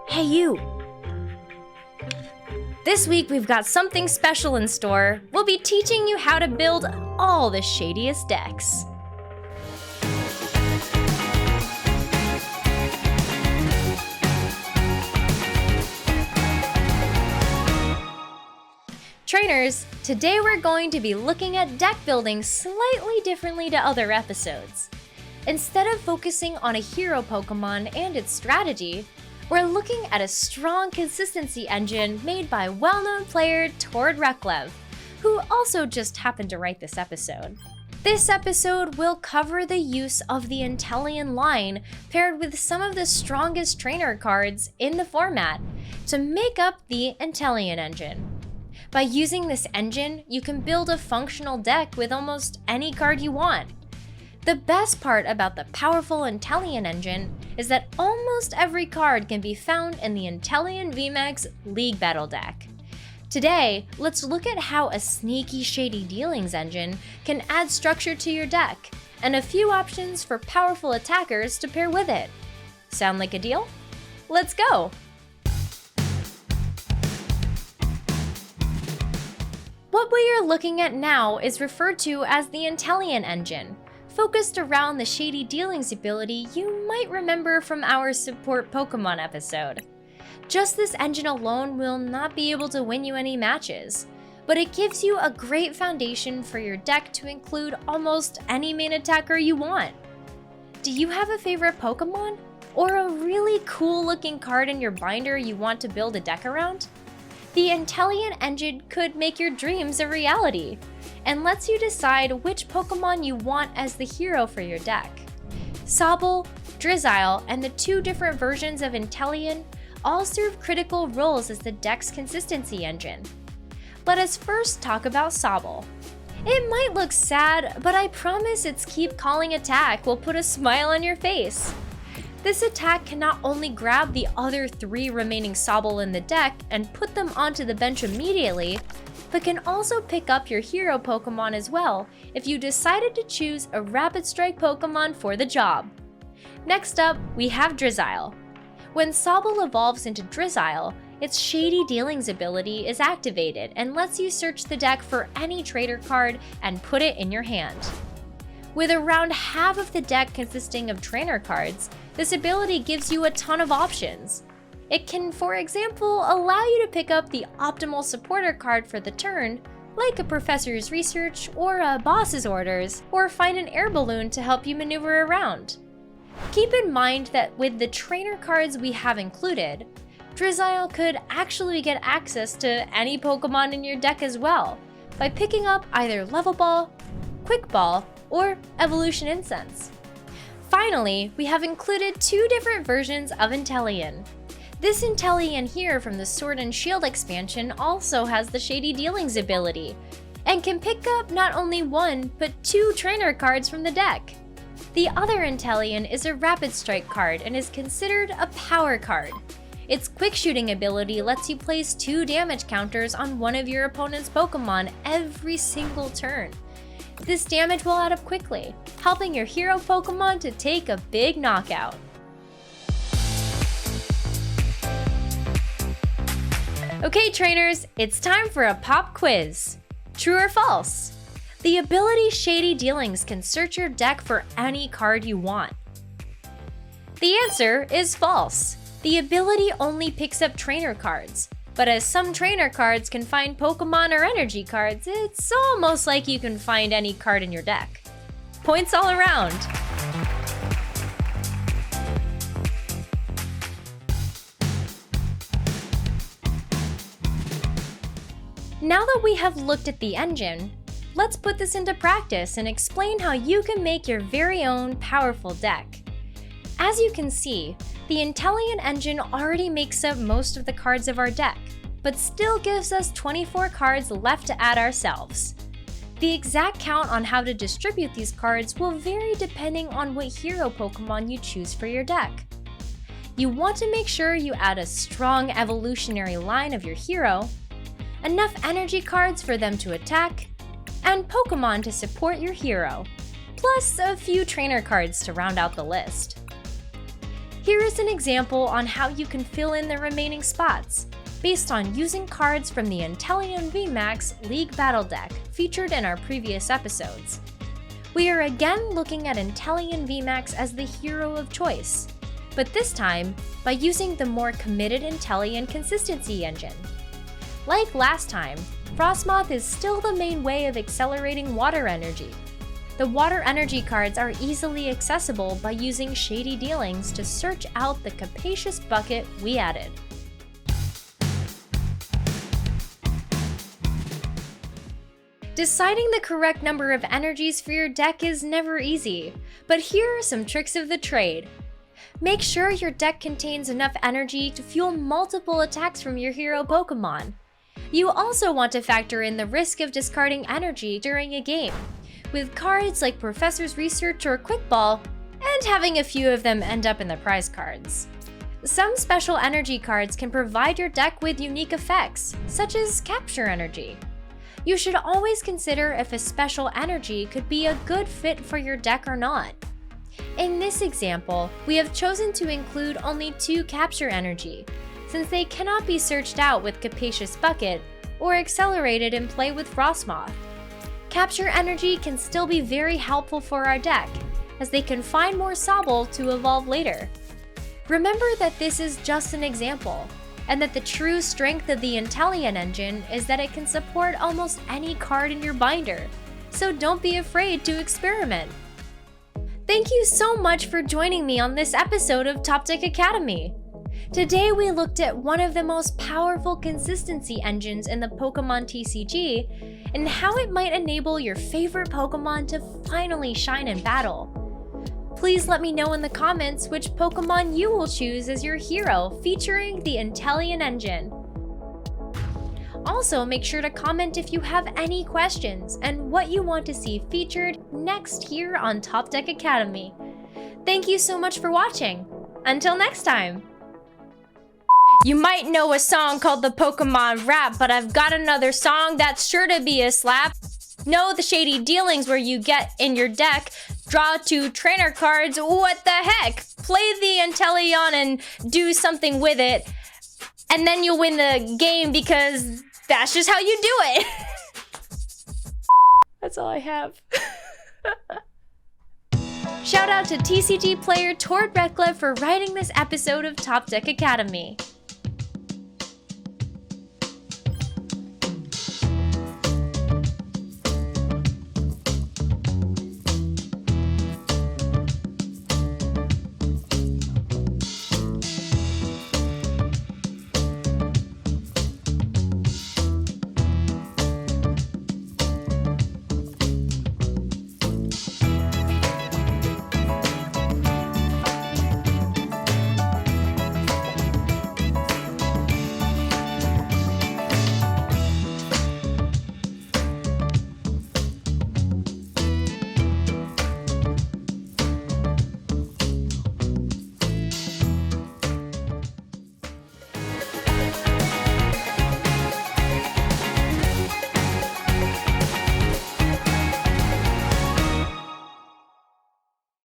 Hey you! This week we've got something special in store. We'll be teaching you how to build all the shadiest decks. Trainers, today we're going to be looking at deck building slightly differently to other episodes. Instead of focusing on a hero Pokemon and its strategy, we're looking at a strong consistency engine made by well-known player Tord Reklev, who also just happened to write this episode. This episode will cover the use of the Inteleon line paired with some of the strongest trainer cards in the format to make up the Inteleon engine. By using this engine, you can build a functional deck with almost any card you want. The best part about the powerful Inteleon engine is that almost every card can be found in the Inteleon VMAX League Battle deck. Today, let's look at how a sneaky shady dealings engine can add structure to your deck, and a few options for powerful attackers to pair with it. Sound like a deal? Let's go! What we are looking at now is referred to as the Inteleon engine, focused around the shady dealings ability you might remember from our support Pokemon episode. Just this engine alone will not be able to win you any matches, but it gives you a great foundation for your deck to include almost any main attacker you want. Do you have a favorite Pokemon? Or a really cool looking card in your binder you want to build a deck around? The Inteleon engine could make your dreams a reality, and lets you decide which Pokemon you want as the hero for your deck. Sobble, Drizzile, and the two different versions of Inteleon all serve critical roles as the deck's consistency engine. Let us first talk about Sobble. It might look sad, but I promise its Keep Calling attack will put a smile on your face. This attack can not only grab the other 3 remaining Sobble in the deck and put them onto the bench immediately, but can also pick up your hero Pokemon as well if you decided to choose a Rapid Strike Pokemon for the job. Next up, we have Drizzile. When Sobble evolves into Drizzile, its Shady Dealings ability is activated and lets you search the deck for any trader card and put it in your hand. With around half of the deck consisting of trainer cards, this ability gives you a ton of options. It can, for example, allow you to pick up the optimal supporter card for the turn, like a Professor's Research or a Boss's Orders, or find an air balloon to help you maneuver around. Keep in mind that with the trainer cards we have included, Drizzile could actually get access to any Pokemon in your deck as well, by picking up either Level Ball, Quick Ball, or Evolution Incense. Finally, we have included 2 different versions of Inteleon. This Inteleon here from the Sword and Shield expansion also has the Shady Dealings ability, and can pick up not only 1, but 2 trainer cards from the deck. The other Inteleon is a Rapid Strike card and is considered a power card. Its Quick Shooting ability lets you place 2 damage counters on one of your opponent's Pokemon every single turn. This damage will add up quickly, helping your hero Pokemon to take a big knockout. Okay trainers, it's time for a pop quiz. True or false? The ability Shady Dealings can search your deck for any card you want. The answer is false. The ability only picks up trainer cards. But as some trainer cards can find Pokemon or energy cards, it's almost like you can find any card in your deck. Points all around! Now that we have looked at the engine, let's put this into practice and explain how you can make your very own powerful deck. As you can see, the Inteleon engine already makes up most of the cards of our deck, but still gives us 24 cards left to add ourselves. The exact count on how to distribute these cards will vary depending on what hero Pokemon you choose for your deck. You want to make sure you add a strong evolutionary line of your hero, enough energy cards for them to attack, and Pokemon to support your hero, plus a few trainer cards to round out the list. Here is an example on how you can fill in the remaining spots, based on using cards from the Inteleon VMAX League Battle Deck featured in our previous episodes. We are again looking at Inteleon VMAX as the hero of choice, but this time by using the more committed Inteleon consistency engine. Like last time, Frosmoth is still the main way of accelerating water energy. The water energy cards are easily accessible by using Shady Dealings to search out the capacious bucket we added. Deciding the correct number of energies for your deck is never easy, but here are some tricks of the trade. Make sure your deck contains enough energy to fuel multiple attacks from your hero Pokemon. You also want to factor in the risk of discarding energy during a game, with cards like Professor's Research or Quick Ball, and having a few of them end up in the prize cards. Some special energy cards can provide your deck with unique effects, such as Capture Energy. You should always consider if a special energy could be a good fit for your deck or not. In this example, we have chosen to include only 2 Capture Energy, since they cannot be searched out with Capacious Bucket or accelerated in play with Frosmoth. Capture Energy can still be very helpful for our deck, as they can find more Sobble to evolve later. Remember that this is just an example, and that the true strength of the Inteleon engine is that it can support almost any card in your binder, so don't be afraid to experiment. Thank you so much for joining me on this episode of Top Deck Academy. Today we looked at one of the most powerful consistency engines in the Pokemon TCG, and how it might enable your favorite Pokemon to finally shine in battle. Please let me know in the comments which Pokemon you will choose as your hero featuring the Inteleon engine. Also, make sure to comment if you have any questions and what you want to see featured next here on Top Deck Academy. Thank you so much for watching. Until next time! You might know a song called the Pokemon Rap, but I've got another song that's sure to be a slap. Know the Shady Dealings where you get in your deck, draw 2 trainer cards, what the heck? Play the Inteleon and do something with it, and then you'll win the game because that's just how you do it. That's all I have. Shout out to TCG player Tord Redcliffe for writing this episode of Top Deck Academy.